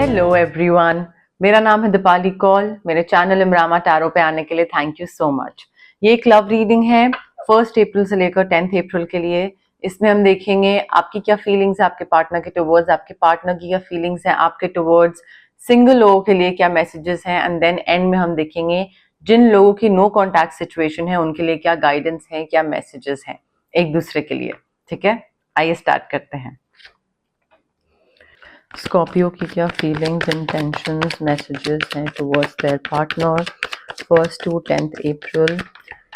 Hello everyone, मेरा नाम है दीपाली कौल। मेरे चैनल इमरामा टैरो पे आने के लिए थैंक यू सो मच। ये एक लव रीडिंग है 1 अप्रैल से लेकर 10 अप्रैल के लिए। इसमें हम देखेंगे आपकी क्या फीलिंग्स है आपके पार्टनर के टुवर्ड्स, आपके पार्टनर की क्या फीलिंग्स हैं आपके टुवर्ड्स, सिंगल लोगों के लिए क्या मैसेजेस हैं, एंड देन एंड में हम देखेंगे जिन लोगों की नो कॉन्टैक्ट सिचुएशन है उनके लिए क्या गाइडेंस है, क्या मैसेजेस हैं एक दूसरे के लिए। ठीक है, आइए स्टार्ट करते हैं। स्कॉर्पियो की क्या फीलिंग्स, इंटेंशंस, मैसेजेस हैं towards their partner 1 to 10 April.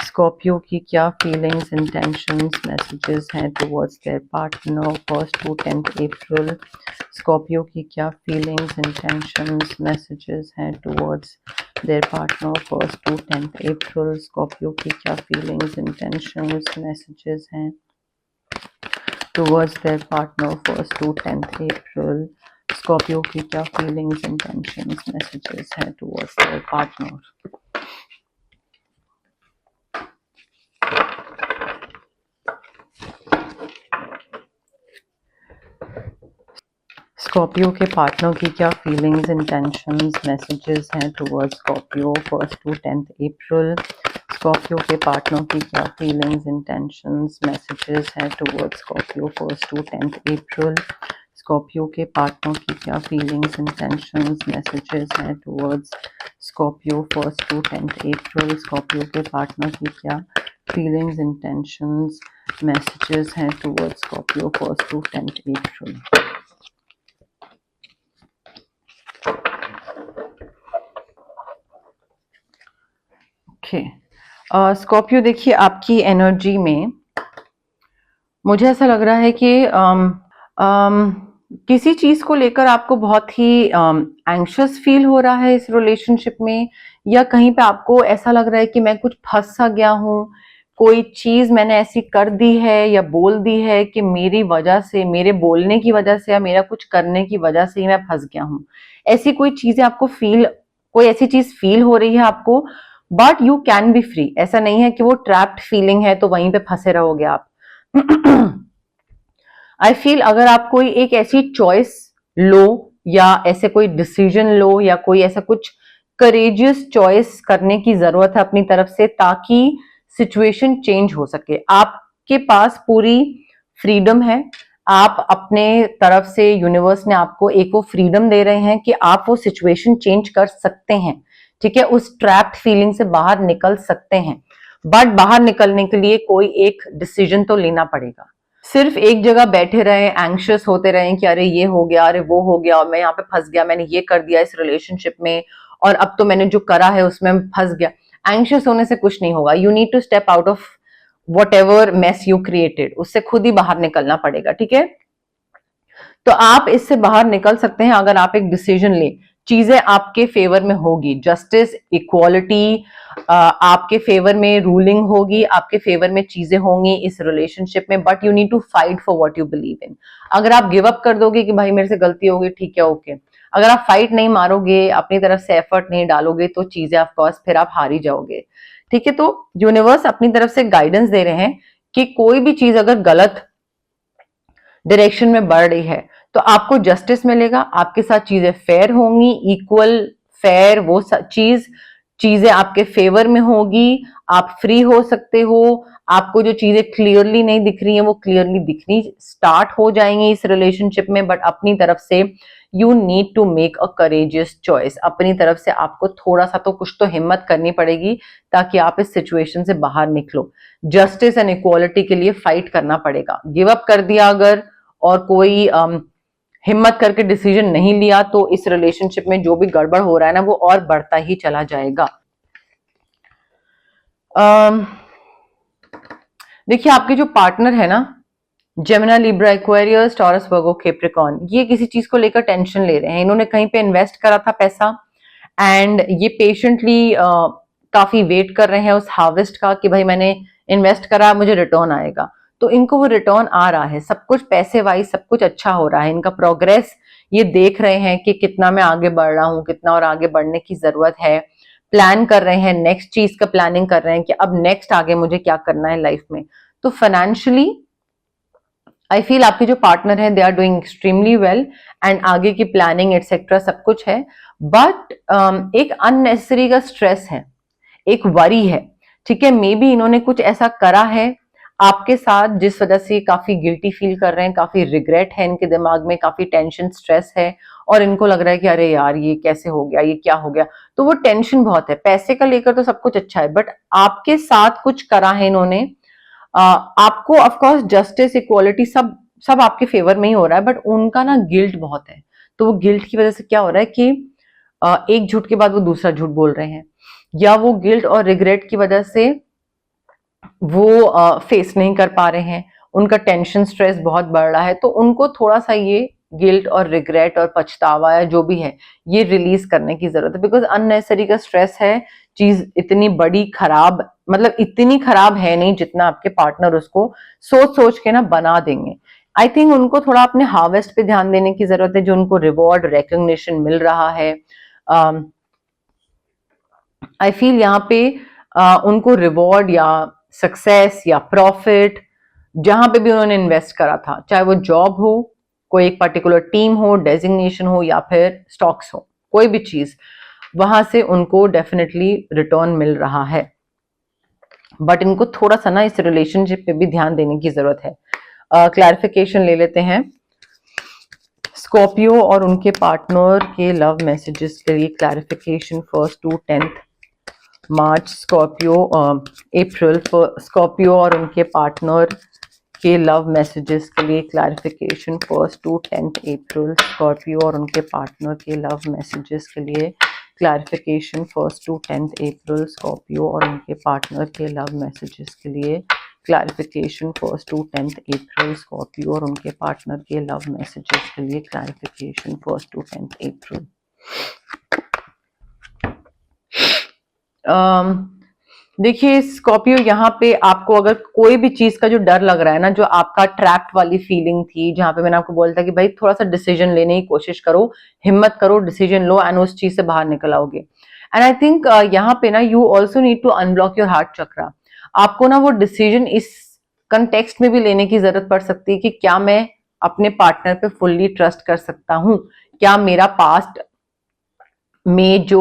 Scorpio की क्या फीलिंग्स, इंटेंशंस, मैसेजेस हैं towards their partner 1 to 10 April. Scorpio की क्या फीलिंग्स, इंटेंशंस, मैसेजेस हैं towards their partner 1 to 10 April. Scorpio की क्या फीलिंग्स, इंटेंशंस, मैसेजेस हैं towards their partner 1 to 10 April. Scorpio की क्या फीलिंग्स, इंटेंशंस, मैसेजेस हैं टुवर्ड्स देयर पार्टनर। स्कॉर्पियो के पार्टनर की क्या फीलिंग्स, इंटेंशंस, मैसेजेस हैं towards Scorpio 1 to 10 April. Scorpio के पार्टनर की क्या फीलिंग्स, इंटेंशंस, मैसेजेस हैं towards Scorpio 1 to 10 April. Scorpio के पार्टनर की क्या फीलिंग्स, इंटेंशंस, मैसेजेस हैं towards Scorpio 1 to 10 April. Scorpio के पार्टनर की क्या फीलिंग्स, इंटेंशंस, मैसेजेस हैं towards Scorpio 1 to 10 April. Scorpio देखिए, आपकी एनर्जी में मुझे ऐसा लग रहा है कि किसी चीज को लेकर आपको बहुत ही एंग्शियस फील हो रहा है इस रिलेशनशिप में, या कहीं पे आपको ऐसा लग रहा है कि मैं कुछ फंस सा गया हूँ, कोई चीज मैंने ऐसी कर दी है या बोल दी है कि मेरी वजह से, मेरे बोलने की वजह से या मेरा कुछ करने की वजह से ही मैं फंस गया हूँ। ऐसी कोई चीजें आपको कोई ऐसी चीज फील हो रही है आपको, but you can be free. ऐसा नहीं है कि वो ट्रैप्ड फीलिंग है तो वहीं पे फंसे रहोगे आप। आई फील अगर आप कोई एक ऐसी चॉइस लो या ऐसे कोई डिसीजन लो या कोई ऐसा कुछ करेजियस चॉइस करने की जरूरत है अपनी तरफ से, ताकि सिचुएशन चेंज हो सके। आपके पास पूरी फ्रीडम है, आप अपने तरफ से, यूनिवर्स ने आपको एक वो फ्रीडम दे रहे हैं कि आप वो सिचुएशन चेंज कर सकते हैं। ठीक है, उस ट्रैप्ड फीलिंग से बाहर निकल सकते हैं, बट बाहर निकलने के लिए कोई एक डिसीजन तो लेना पड़ेगा। सिर्फ एक जगह बैठे रहे, एंग्शियस होते रहे कि अरे ये हो गया, अरे वो हो गया, और मैं यहाँ पे फंस गया, मैंने ये कर दिया इस रिलेशनशिप में, और अब तो मैंने जो करा है उसमें फंस गया। एंग्शियस होने से कुछ नहीं होगा। You need to step out of whatever mess you created, उससे खुद ही बाहर निकलना पड़ेगा। ठीक है, तो आप इससे बाहर निकल सकते हैं अगर आप एक डिसीजन ले। चीजें आपके फेवर में होगी, जस्टिस, इक्वालिटी आपके फेवर में रूलिंग होगी, आपके फेवर में चीजें होंगी इस रिलेशनशिप में, but you need to fight for what you believe in. अगर आप गिव अप कर दोगे कि भाई मेरे से गलती होगी, ठीक है, ओके, अगर आप फाइट नहीं मारोगे, अपनी तरफ से एफर्ट नहीं डालोगे, तो चीजें ऑफकोर्स फिर आप हार ही जाओगे। ठीक है, तो यूनिवर्स अपनी तरफ से गाइडेंस दे रहे हैं कि कोई भी चीज अगर गलत डायरेक्शन में बढ़ रही है तो आपको जस्टिस मिलेगा, आपके साथ चीजें फेयर होंगी, इक्वल फेयर, वो चीजें आपके फेवर में होगी, आप फ्री हो सकते हो। आपको जो चीजें क्लियरली नहीं दिख रही हैं वो क्लियरली दिखनी स्टार्ट हो जाएंगी इस रिलेशनशिप में, बट अपनी तरफ से you need to make a courageous choice. अपनी तरफ से आपको थोड़ा सा तो कुछ तो हिम्मत करनी पड़ेगी ताकि आप इस सिचुएशन से बाहर निकलो। जस्टिस एंड इक्वालिटी के लिए फाइट करना पड़ेगा। गिव अप कर दिया अगर और कोई हिम्मत करके डिसीजन नहीं लिया तो इस रिलेशनशिप में जो भी गड़बड़ हो रहा है ना वो और बढ़ता ही चला जाएगा। देखिए, आपके जो पार्टनर है ना, जेमिनी, लिब्रा, एक्वेरियस, टॉरस, वर्गो, कैप्रिकॉर्न, ये किसी चीज को लेकर टेंशन ले रहे हैं। इन्होंने कहीं पे इन्वेस्ट करा था पैसा, एंड ये पेशेंटली काफी वेट कर रहे हैं उस हार्वेस्ट का कि भाई मैंने इन्वेस्ट करा, मुझे रिटर्न आएगा। तो इनको वो रिटर्न आ रहा है, सब कुछ पैसे वाइज सब कुछ अच्छा हो रहा है, इनका प्रोग्रेस ये देख रहे हैं कि कितना मैं आगे बढ़ रहा हूँ, कितना और आगे बढ़ने की जरूरत है। प्लान कर रहे हैं, नेक्स्ट चीज का प्लानिंग कर रहे हैं कि अब नेक्स्ट आगे मुझे क्या करना है लाइफ में। तो फाइनेंशियली आई फील आपके जो पार्टनर है they are doing extremely well and आगे की प्लानिंग एटसेट्रा सब कुछ है, बट एक अननेसेसरी का स्ट्रेस है, एक वरी है, ठीक है। मे बी इन्होंने कुछ ऐसा करा है आपके साथ जिस वजह से काफी गिल्टी फील कर रहे हैं, काफी रिग्रेट है इनके दिमाग में, काफी टेंशन स्ट्रेस है और इनको लग रहा है कि अरे यार ये कैसे हो गया, ये क्या हो गया। तो वो टेंशन बहुत है। पैसे का लेकर तो सब कुछ अच्छा है, बट आपके साथ कुछ करा है इन्होंने। आपको ऑफकोर्स जस्टिस इक्वालिटी सब सब आपके फेवर में ही हो रहा है, बट उनका ना गिल्ट बहुत है। तो वो गिल्ट की वजह से क्या हो रहा है कि एक झूठ के बाद वो दूसरा झूठ बोल रहे हैं, या वो गिल्ट और रिग्रेट की वजह से वो फेस नहीं कर पा रहे हैं, उनका टेंशन स्ट्रेस बहुत बढ़ रहा है। तो उनको थोड़ा सा ये गिल्ट और रिग्रेट और पछतावा या जो भी है ये रिलीज करने की जरूरत है, बिकॉज अननेसेसरी का स्ट्रेस है। चीज इतनी बड़ी खराब, मतलब इतनी खराब है नहीं जितना आपके पार्टनर उसको सोच सोच के ना बना देंगे। आई थिंक उनको थोड़ा अपने हार्वेस्ट पे ध्यान देने की जरूरत है, जो उनको रिवॉर्ड रिकग्निशन मिल रहा है। आई फील यहाँ पे उनको रिवॉर्ड या सक्सेस या प्रॉफिट, जहां पे भी उन्होंने इन्वेस्ट करा था, चाहे वो जॉब हो, कोई एक पर्टिकुलर टीम हो, डेजिग्नेशन हो, या फिर स्टॉक्स हो, कोई भी चीज, वहां से उनको डेफिनेटली रिटर्न मिल रहा है। बट इनको थोड़ा सा ना इस रिलेशनशिप पे भी ध्यान देने की जरूरत है। क्लैरिफिकेशन ले लेते हैं स्कॉर्पियो और उनके पार्टनर के लव मैसेजेस के लिए। Clarification 1 to 10 March Scorpio April Scorpio और उनके पार्टनर के लव मैसेजेस के लिए। क्लैरिफिकेशन 1 to 10 अप्रैल स्कॉर्पियो और उनके पार्टनर के लव मैसेजेस के लिए। क्लैरिफिकेशन 1 to 10 अप्रैल स्कॉर्पियो और उनके पार्टनर के लव मैसेजेस के लिए। क्लैरिफिकेशन 1 to 10 अप्रैल स्कॉर्पियो और उनके पार्टनर के लव मैसेजेस के लिए। क्लैरिफिकेशन 1 to 10 अप्रैल। देखिए स्कॉर्पियो, यहाँ पे आपको अगर कोई भी चीज का जो डर लग रहा है ना, जो आपका ट्रैप्ड वाली फीलिंग थी, जहां पे मैंने आपको बोला था कि भाई थोड़ा सा डिसीजन लेने की कोशिश करो, हिम्मत करो, डिसीजन लो एंड उस चीज से बाहर निकल आओगे। एंड आई थिंक यहाँ पे ना you also need to unblock your heart chakra. आपको ना वो डिसीजन इस कंटेक्स्ट में भी लेने की जरूरत पड़ सकती है कि क्या मैं अपने पार्टनर पे फुल्ली ट्रस्ट कर सकता हूँ, क्या मेरा पास्ट में जो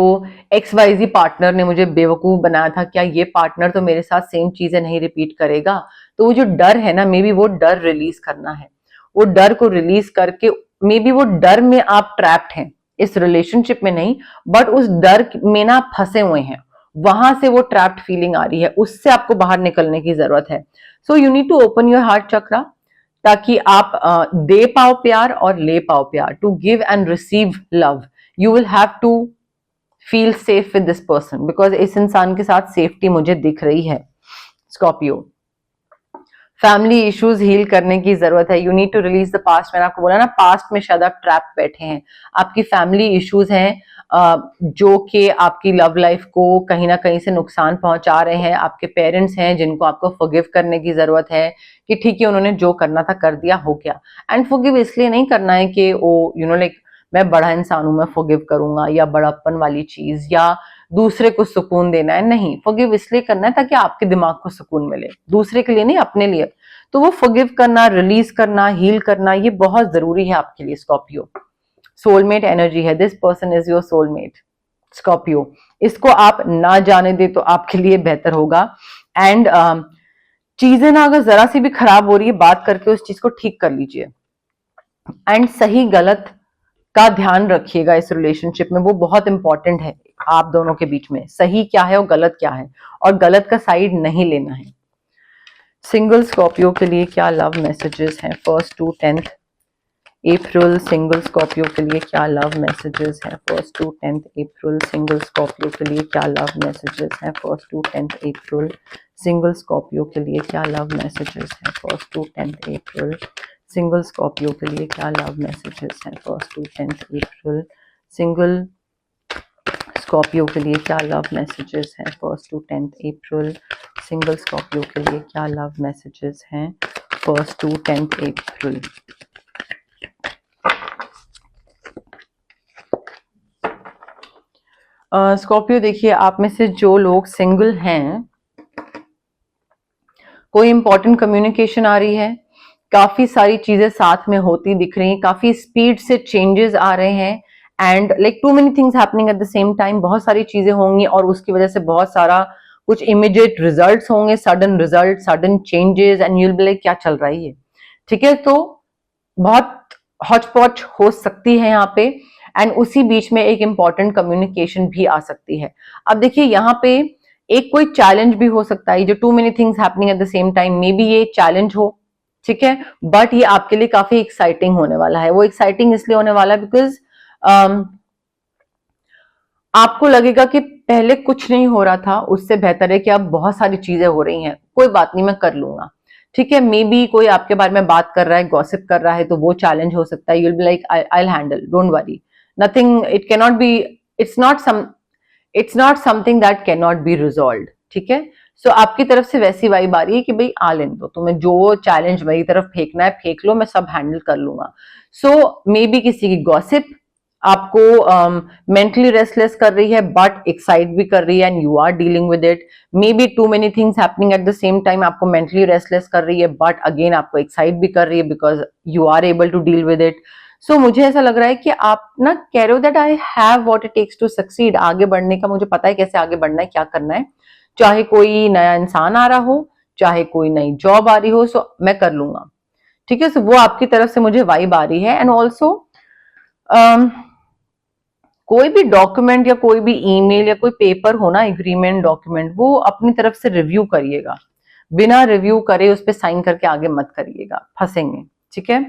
XYZ पार्टनर ने मुझे बेवकूफ बनाया था, क्या ये पार्टनर तो मेरे साथ सेम चीजें नहीं रिपीट करेगा। तो वो जो डर है ना, मे बी वो डर रिलीज करना है। वो डर को रिलीज करके, मे बी वो डर में आप ट्रैप्ड हैं, इस रिलेशनशिप में नहीं, बट उस डर में ना आप फंसे हुए हैं, वहां से वो ट्रैप्ड फीलिंग आ रही है, उससे आपको बाहर निकलने की जरूरत है। So you need to open your heart chakra, ताकि आप दे पाओ प्यार और ले पाओ प्यार। To give and receive love, you will have to feel safe with this person, because इस इंसान के साथ सेफ्टी मुझे दिख रही है। स्कॉर्पियो, फैमिली इश्यूज हील करने की जरूरत है। You need to release the past. मैंने आपको बोला ना, पास्ट में शायद आप ट्रैप बैठे हैं, आपकी फैमिली इश्यूज हैं जो कि आपकी लव लाइफ को कहीं ना कहीं से नुकसान पहुंचा रहे हैं। आपके पेरेंट्स हैं जिनको आपको फॉरगिव करने की जरूरत है, कि ठीक है उन्होंने जो करना था कर दिया, हो गया। एंड फॉरगिव इसलिए नहीं करना है कि वो लाइक मैं बड़ा इंसान हूं, मैं फॉरगिव करूंगा, या बड़प्पन वाली चीज, या दूसरे को सुकून देना है। नहीं, फॉरगिव इसलिए करना है ताकि आपके दिमाग को सुकून मिले, दूसरे के लिए नहीं, अपने लिए। तो वो फॉरगिव करना, रिलीज करना, हील करना, ये बहुत जरूरी है आपके लिए स्कॉर्पियो। सोलमेट एनर्जी है, this person is your soulmate Scorpio. इसको आप ना जाने दे तो आपके लिए बेहतर होगा। एंड चीजें ना अगर जरा सी भी खराब हो रही है, बात करके उस चीज को ठीक कर लीजिए। एंड सही गलत का ध्यान रखिएगा इस रिलेशनशिप में, वो बहुत इंपॉर्टेंट है आप दोनों के बीच में। सही क्या है और गलत क्या है, और गलत का साइड नहीं लेना है। सिंगल स्कॉर्पियो के लिए क्या लव मैसेजेस हैं 1 to 10 अप्रैल? सिंगल स्कॉर्पियो के लिए क्या लव मैसेजेस हैं 1 to 10 अप्रैल? सिंगल स्कॉर्पियो के लिए क्या लव मैसेजेस हैं 1 to 10 अप्रैल? सिंगल स्कॉर्पियो के लिए क्या लव मैसेजेस हैं 1 to 10 अप्रैल? सिंगल स्कॉर्पियो के लिए क्या लव मैसेजेस हैं 1 to 10 अप्रैल? सिंगल स्कॉर्पियो के लिए क्या लव मैसेजेस हैं 1 to 10 अप्रैल? सिंगल स्कॉर्पियो के लिए क्या लव मैसेजेस हैं 1 to 10 अप्रैल? स्कॉर्पियो, देखिए आप में से जो लोग सिंगल हैं, कोई इंपॉर्टेंट कम्युनिकेशन आ रही है, काफी सारी चीजें साथ में होती दिख रही हैं, काफी स्पीड से चेंजेस आ रहे हैं and like too many things happening at the same time. बहुत सारी चीजें होंगी और उसकी वजह से बहुत सारा कुछ इमीडिएट रिजल्ट्स होंगे, sudden result, sudden changes and you'll be like क्या चल रहा है ये, ठीक है। तो बहुत हॉच पॉच हो सकती है यहाँ पे एंड उसी बीच में एक इंपॉर्टेंट कम्युनिकेशन भी आ सकती है। अब देखिए यहाँ पे एक कोई चैलेंज भी हो सकता है, जो too many things happening at the same time, maybe ये चैलेंज हो, ठीक है, बट ये आपके लिए काफी एक्साइटिंग होने वाला है। वो एक्साइटिंग इसलिए होने वाला है बिकॉज आपको लगेगा कि पहले कुछ नहीं हो रहा था, उससे बेहतर है कि अब बहुत सारी चीजें हो रही हैं, कोई बात नहीं मैं कर लूंगा, ठीक है। मे बी कोई आपके बारे में बात कर रहा है, गॉसिप कर रहा है, तो वो चैलेंज हो सकता है। You will be like I will handle, don't worry, nothing, it can not be, it's not something that can not be resolve, ठीक है। सो आपकी तरफ से वैसी वाइब आ रही है कि भाई आ लेने दो, तुम्हें जो चैलेंज मेरी तरफ फेंकना है फेंक लो, मैं सब हैंडल कर लूंगा। सो मे बी किसी की गॉसिप आपको मेंटली रेस्टलेस कर रही है बट एक्साइट भी कर रही है and you are dealing with it. Maybe too many things happening at the same time, आपको मेंटली रेस्टलेस कर रही है बट अगेन आपको एक्साइट भी कर रही है because you are able to deal with it. So मुझे ऐसा लग रहा है कि आप ना कह रहे हो that I have what it takes to succeed, आगे बढ़ने का मुझे पता है कैसे आगे बढ़ना है, क्या करना है, चाहे कोई नया इंसान आ रहा हो, चाहे कोई नई जॉब आ रही हो, सो मैं कर लूंगा, ठीक है। सो वो आपकी तरफ से मुझे वाइब आ रही है एंड ऑल्सो कोई भी डॉक्यूमेंट या कोई भी ईमेल या कोई पेपर हो ना, एग्रीमेंट डॉक्यूमेंट, वो अपनी तरफ से रिव्यू करिएगा, बिना रिव्यू करे उस पर साइन करके आगे मत करिएगा, फंसेंगे, ठीक है।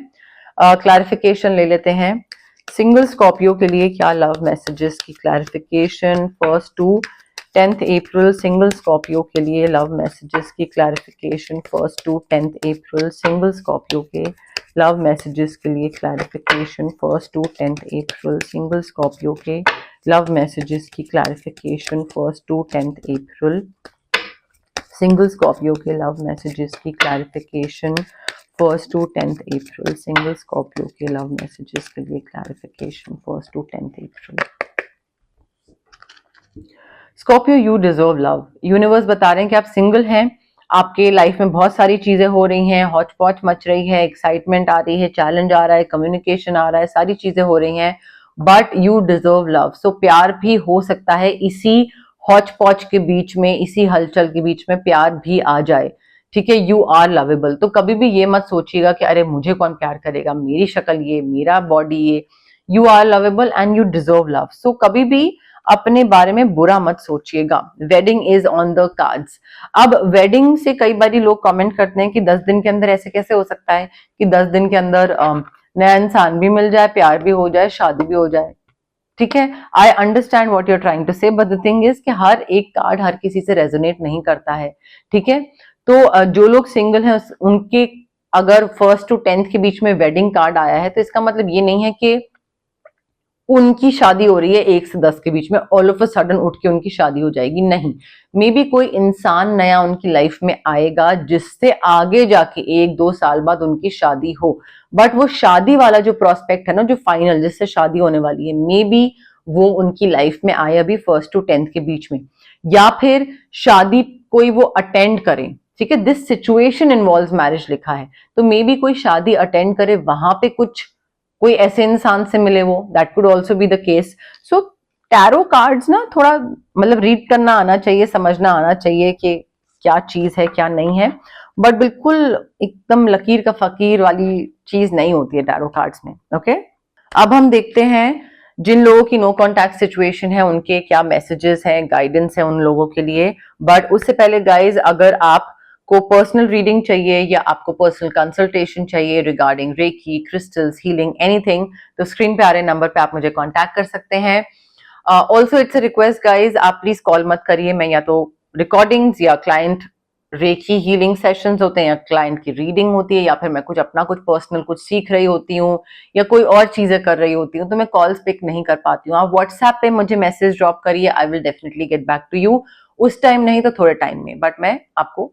क्लैरिफिकेशन ले लेते हैं सिंगल स्कॉर्पियो के लिए, क्या लव मैसेजेस की clarification 1st to 10th April, single Scorpio के लिए लव मैसेजेस की clarification 1st to 10th April, single Scorpio के लव मैसेजेस के लिए clarification 1st to 10th April, single Scorpio के लव मैसेजेस की clarification 1st to 10th April, single Scorpio के love messages की clarification 1st to 10th April, single Scorpio के love messages के लिए clarification 1st to 10th April. Scorpio, you deserve love. Universe बता रहे हैं कि आप सिंगल हैं, आपके लाइफ में बहुत सारी चीजें हो रही हैं, हॉच पॉच मच रही है, एक्साइटमेंट आ रही है, चैलेंज आ रहा है, कम्युनिकेशन आ रहा है, सारी चीजें हो रही हैं, बट यू डिजर्व लव। सो प्यार भी हो सकता है, इसी हॉच पॉच के बीच में, इसी हलचल के बीच में प्यार भी आ जाए, ठीक है। You are lovable. तो कभी भी ये मत सोचिएगा कि अरे मुझे कौन प्यार करेगा, मेरी शक्ल ये, मेरा बॉडी ये। You are lovable and you deserve love. So कभी भी अपने बारे में बुरा मत सोचिएगा। Wedding is on the cards. अब वेडिंग से कई बार लोग कमेंट करते हैं कि 10 दिन के अंदर ऐसे कैसे हो सकता है कि 10 दिन के अंदर नया इंसान भी मिल जाए, प्यार भी हो जाए, शादी भी हो जाए, ठीक है। I understand what you are trying to say, but the thing is कि हर एक कार्ड हर किसी से रेजोनेट नहीं करता है, ठीक है। तो जो लोग सिंगल हैं उनके अगर 1st to 10th के बीच में वेडिंग कार्ड आया है तो इसका मतलब ये नहीं है कि उनकी शादी हो रही है 1 से 10 के बीच में, ऑल ऑफ अ सडन उठ के उनकी शादी हो जाएगी, नहीं। मे बी कोई इंसान नया उनकी लाइफ में आएगा जिससे आगे जाके 1-2 साल बाद उनकी शादी हो, बट वो शादी वाला जो प्रोस्पेक्ट है ना, जो फाइनल जिससे शादी होने वाली है, मे बी वो उनकी लाइफ में आए अभी 1st to 10th के बीच में, या फिर शादी कोई वो अटेंड करें, ठीक है। दिस सिचुएशन इन्वॉल्व्स मैरिज लिखा है, तो मे बी कोई शादी अटेंड करे, वहां पे कुछ कोई ऐसे इंसान से मिले वो, that could also be the case. So tarot cards ना थोड़ा मतलब रीड करना आना चाहिए, समझना आना चाहिए कि क्या चीज है क्या नहीं है, बट बिल्कुल एकदम लकीर का फकीर वाली चीज नहीं होती है टैरो कार्ड्स में, ओके। अब हम देखते हैं जिन लोगों की नो कॉन्टैक्ट सिचुएशन है उनके क्या मैसेजेस हैं, गाइडेंस है उन लोगों के लिए। बट उससे पहले गाइज, अगर आप को पर्सनल रीडिंग चाहिए या आपको पर्सनल कंसल्टेशन चाहिए regarding reiki, crystals, healing, anything, तो स्क्रीन पे आ रहे नंबर पे आप मुझे कांटेक्ट कर सकते हैं। Also it's a request guys, आप प्लीज कॉल मत करिए, मैं या तो रिकॉर्डिंग्स या क्लाइंट रेकी हीलिंग सेशंस होते हैं या क्लाइंट की रीडिंग होती है या फिर मैं कुछ अपना कुछ पर्सनल कुछ सीख रही होती हूँ या कोई और चीजें कर रही होती हूँ, तो मैं कॉल्स पिक नहीं कर पाती हूँ। आप व्हाट्सएप पे मुझे मैसेज ड्रॉप करिए, I will definitely get back to you, उस टाइम नहीं तो थोड़े टाइम में, बट मैं आपको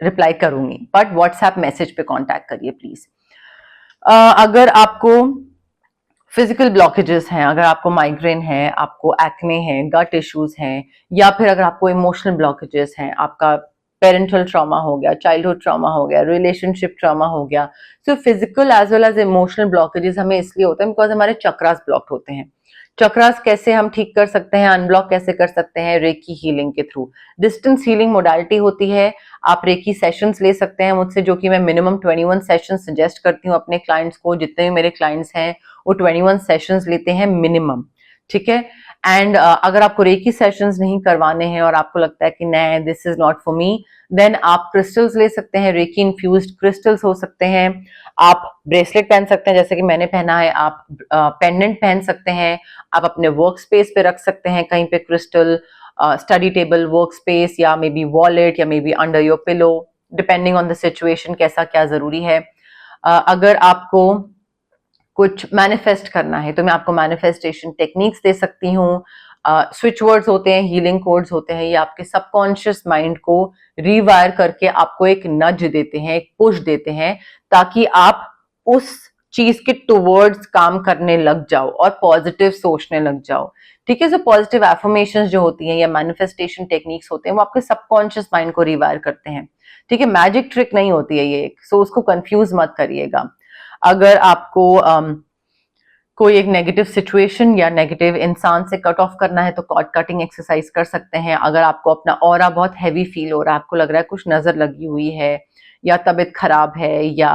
रिप्लाई करूंगी, बट व्हाट्सएप मैसेज पे कांटेक्ट करिए प्लीज। अगर आपको फिजिकल ब्लॉकेजेस हैं, अगर आपको माइग्रेन है, आपको एक्ने है, गट इश्यूज हैं, या फिर अगर आपको इमोशनल ब्लॉकेजेस हैं, आपका पेरेंटल ट्रॉमा हो गया, चाइल्डहुड ट्रॉमा हो गया, रिलेशनशिप ट्रॉमा हो गया। So physical as well as emotional blockages हमें इसलिए होते हैं बिकॉज हमारे चक्रास ब्लॉक होते हैं। चक्रास कैसे हम ठीक कर सकते हैं, अनब्लॉक कैसे कर सकते हैं? रेकी हीलिंग के थ्रू। डिस्टेंस हीलिंग मोडालिटी होती है, आप रेकी सेशंस ले सकते हैं मुझसे, जो कि मैं मिनिमम 21 सेशन सजेस्ट करती हूँ अपने क्लाइंट्स को। जितने भी मेरे क्लाइंट्स हैं वो 21 सेशंस लेते हैं मिनिमम, ठीक है। एंड अगर आपको रेकी सेशंस नहीं करवाने हैं और आपको लगता है कि नहीं this is not for me, then आप क्रिस्टल्स ले सकते हैं, रेकी इन्फ्यूज्ड क्रिस्टल्स हो सकते हैं। आप ब्रेसलेट पहन सकते हैं जैसे कि मैंने पहना है, आप पेंडेंट पहन सकते हैं, आप अपने वर्क स्पेस पे रख सकते हैं कहीं पे crystal, study table, work space, या मे बी वॉलेट, या may be under your pillow, depending on the situation कैसा क्या जरूरी है। अगर आपको कुछ मैनिफेस्ट करना है तो मैं आपको मैनिफेस्टेशन टेक्निक्स दे सकती हूँ। स्विच वर्ड्स होते हैं, हीलिंग कोड्स होते हैं, ये आपके सबकॉन्शियस माइंड को रीवायर करके आपको एक नज देते हैं, एक पुश देते हैं, ताकि आप उस चीज के टुवर्ड्स काम करने लग जाओ और पॉजिटिव सोचने लग जाओ, ठीक है। सो पॉजिटिव एफर्मेशंस जो होती हैं या मैनिफेस्टेशन टेक्निक्स होते हैं वो आपके सबकॉन्शियस माइंड को रिवायर करते हैं, ठीक है। मैजिक ट्रिक नहीं होती है ये, सो उसको कंफ्यूज मत करिएगा। अगर आपको कोई एक नेगेटिव सिचुएशन या नेगेटिव इंसान से कट ऑफ करना है तो कॉर्ड कटिंग एक्सरसाइज कर सकते हैं। अगर आपको अपना ऑरा बहुत हैवी फील हो रहा है, आपको लग रहा है कुछ नजर लगी हुई है, या तबीयत खराब है, या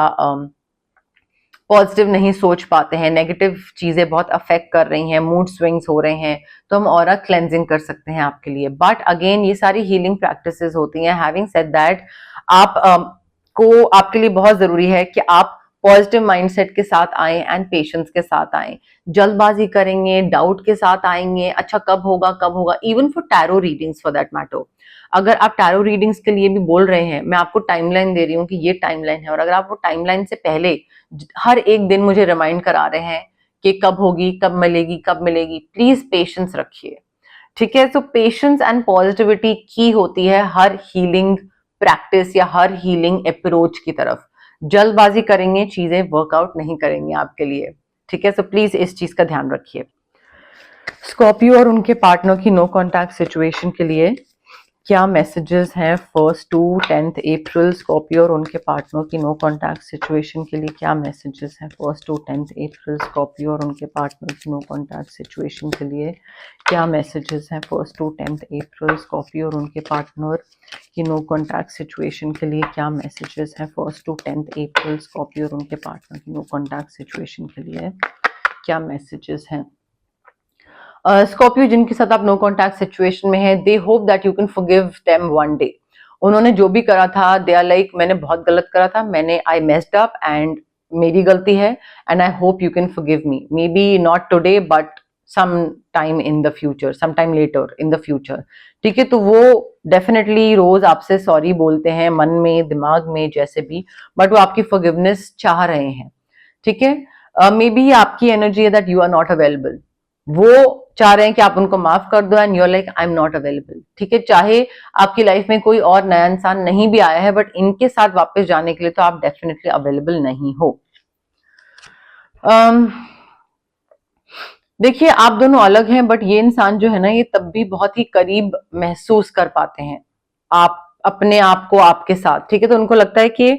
पॉजिटिव नहीं सोच पाते हैं, नेगेटिव चीजें बहुत अफेक्ट कर रही हैं, मूड स्विंग्स हो रहे हैं, तो हम ऑरा क्लेंजिंग कर सकते हैं आपके लिए। बट अगेन ये सारी हीलिंग प्रैक्टिसेस होती हैं। हैविंग सेड दैट, आप को आपके लिए बहुत जरूरी है कि आप पॉजिटिव माइंडसेट के साथ आए एंड पेशेंस के साथ आए। जल्दबाजी करेंगे, डाउट के साथ आएंगे, अच्छा कब होगा कब होगा, even for tarot readings for that matter. अगर आप टैरो रीडिंग्स के लिए भी बोल रहे हैं, मैं आपको टाइमलाइन दे रही हूँ कि ये टाइमलाइन है, और अगर आप वो टाइमलाइन से पहले हर एक दिन मुझे रिमाइंड करा रहे हैं कि कब होगी, कब मिलेगी, कब मिलेगी, प्लीज पेशेंस रखिए, ठीक है। सो पेशेंस एंड पॉजिटिविटी की होती है हर हीलिंग प्रैक्टिस या हर हीलिंग अप्रोच की तरफ। जल्दबाजी करेंगे, चीजें वर्कआउट नहीं करेंगे आपके लिए, ठीक है। सो प्लीज इस चीज का ध्यान रखिए। स्कॉर्पियो और उनके पार्टनर की नो कॉन्टैक्ट सिचुएशन के लिए क्या मैसेजेस हैं 1st to 10th April? Scorpio और उनके पार्टनर की नो कॉन्टैक्ट सिचुएशन के लिए क्या मैसेजेस हैं 1st to 10th April? Scorpio और उनके पार्टनर की नो कॉन्टैक्ट सिचुएशन के लिए क्या मैसेजेस हैं 1st to 10th April? Scorpio और उनके पार्टनर की नो कॉन्टैक्ट सिचुएशन के लिए क्या मैसेजेस हैं 1st to 10th April? Scorpio और उनके पार्टनर की नो कॉन्टैक्ट सिचुएशन के लिए क्या मैसेजेस हैं? स्कॉर्पियो जिनके साथ आप नो कॉन्टैक्ट सिचुएशन में है, they hope that you can forgive them one day. उन्होंने जो भी करा था, दे आर लाइक मैंने बहुत गलत करा था, मैंने आई मेस्ड अप एंड मेरी गलती है, and I hope you can forgive me, maybe not today but some time in the future, some time later in the future, ठीक है। तो वो डेफिनेटली रोज आपसे सॉरी बोलते हैं, मन में दिमाग में जैसे भी, बट वो आपकी फॉरगिवनेस चाह रहे हैं, ठीक है। मे बी आपकी एनर्जी है that you are not available, वो चाह रहे हैं कि आप उनको माफ कर दो and you are like I am not available, ठीक है। चाहे आपकी लाइफ में कोई और नया इंसान नहीं भी आया है, बट इनके साथ वापस जाने के लिए तो आप डेफिनेटली अवेलेबल नहीं हो। देखिए आप दोनों अलग हैं, बट ये इंसान जो है ना, ये तब भी बहुत ही करीब महसूस कर पाते हैं आप अपने आप को आपके साथ, ठीक है। तो उनको लगता है कि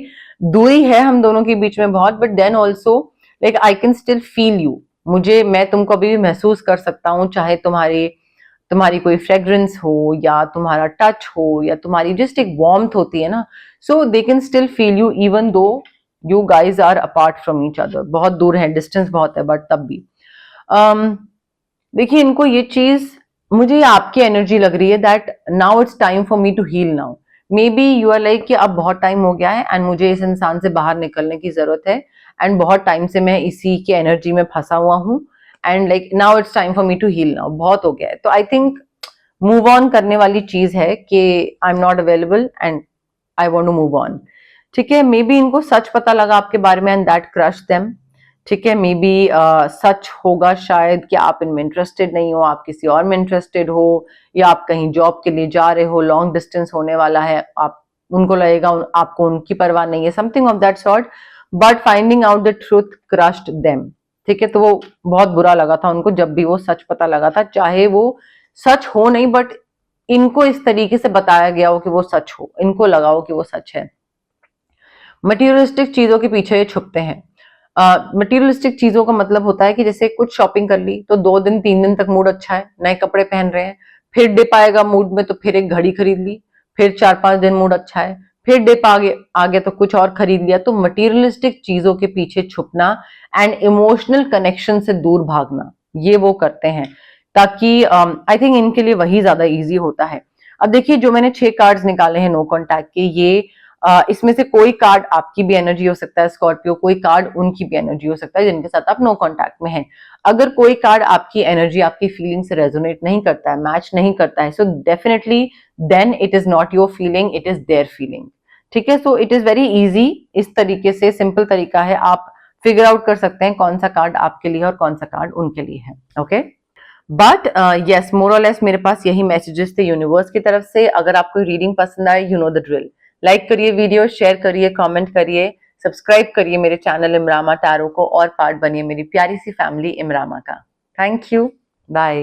दूरी है हम दोनों के बीच में बहुत, but then also like I can still feel you, मैं तुमको अभी भी महसूस कर सकता हूँ, चाहे तुम्हारी कोई फ्रेग्रेंस हो, या तुम्हारा टच हो, या तुम्हारी जस्ट एक वार्मथ होती है ना, so they can still feel you even though you guys are apart from each other, बहुत दूर है, डिस्टेंस बहुत है, बट तब भी देखिए इनको ये चीज, मुझे आपकी एनर्जी लग रही है that now it's time for me to heal now. Maybe you are like कि अब बहुत टाइम हो गया है एंड मुझे इस इंसान से बाहर निकलने की जरूरत है, एंड बहुत टाइम से मैं इसी की एनर्जी में फंसा हुआ हूँ, and like now it's time for me to heal now, बहुत हो गया है। तो आई थिंक मूव ऑन करने वाली चीज है कि I am not available and I want to move on, ठीक है। मे बी इनको सच पता लगा आपके बारे में एंड दैट क्रश देम, ठीक है। मे बी सच होगा शायद कि आप इनमें इंटरेस्टेड नहीं हो, आप किसी और में इंटरेस्टेड हो, या आप कहीं जॉब के लिए जा रहे हो, लॉन्ग डिस्टेंस होने वाला है, आप उनको लगेगा आपको उनकी परवाह नहीं है, something of that sort, but finding out the truth crushed them, ठीक है। तो वो बहुत बुरा लगा था उनको जब भी वो सच पता लगा था, चाहे वो सच हो नहीं, बट इनको इस तरीके से बताया गया हो कि वो सच हो, इनको लगा हो कि वो सच है। मटीरियलिस्टिक चीजों के पीछे ये छुपते हैं। मटीरियलिस्टिक चीजों का मतलब होता है कि जैसे कुछ शॉपिंग कर ली तो 2 दिन 3 दिन तक मूड अच्छा है, नए कपड़े पहन रहे हैं, फिर डिप आएगा मूड में तो फिर एक घड़ी खरीद ली, फिर 4-5 दिन मूड अच्छा है, फिर डिप आ गया तो कुछ और खरीद लिया। तो मटीरियलिस्टिक चीजों के पीछे छुपना एंड इमोशनल कनेक्शन से दूर भागना, ये वो करते हैं, ताकि आई थिंक इनके लिए वही ज्यादा इजी होता है। अब देखिए, जो मैंने 6 कार्ड्स निकाले हैं नो कॉन्टैक्ट के, ये इसमें से कोई कार्ड आपकी भी एनर्जी हो सकता है स्कॉर्पियो, कोई कार्ड उनकी भी एनर्जी हो सकता है जिनके साथ आप नो कॉन्टैक्ट में हैं। अगर कोई कार्ड आपकी एनर्जी, आपकी फीलिंग से रेजोनेट नहीं करता है, मैच नहीं करता है, so definitely then it is not your feeling, it is their feeling. ठीक है, so it is very easy, इस तरीके से सिंपल तरीका है, आप फिगर आउट कर सकते हैं कौन सा कार्ड आपके लिए और कौन सा कार्ड उनके लिए है। ओके, बट यस, मोर और लेस मेरे पास यही मैसेजेस थे यूनिवर्स की तरफ से। अगर आपको रीडिंग पसंद आए, you know the drill, like करिए वीडियो, शेयर करिए, कमेंट करिए, सब्सक्राइब करिए मेरे चैनल इमरामा टैरो को और पार्ट बनिए मेरी प्यारी सी फैमिली इमरामा का। Thank you, bye.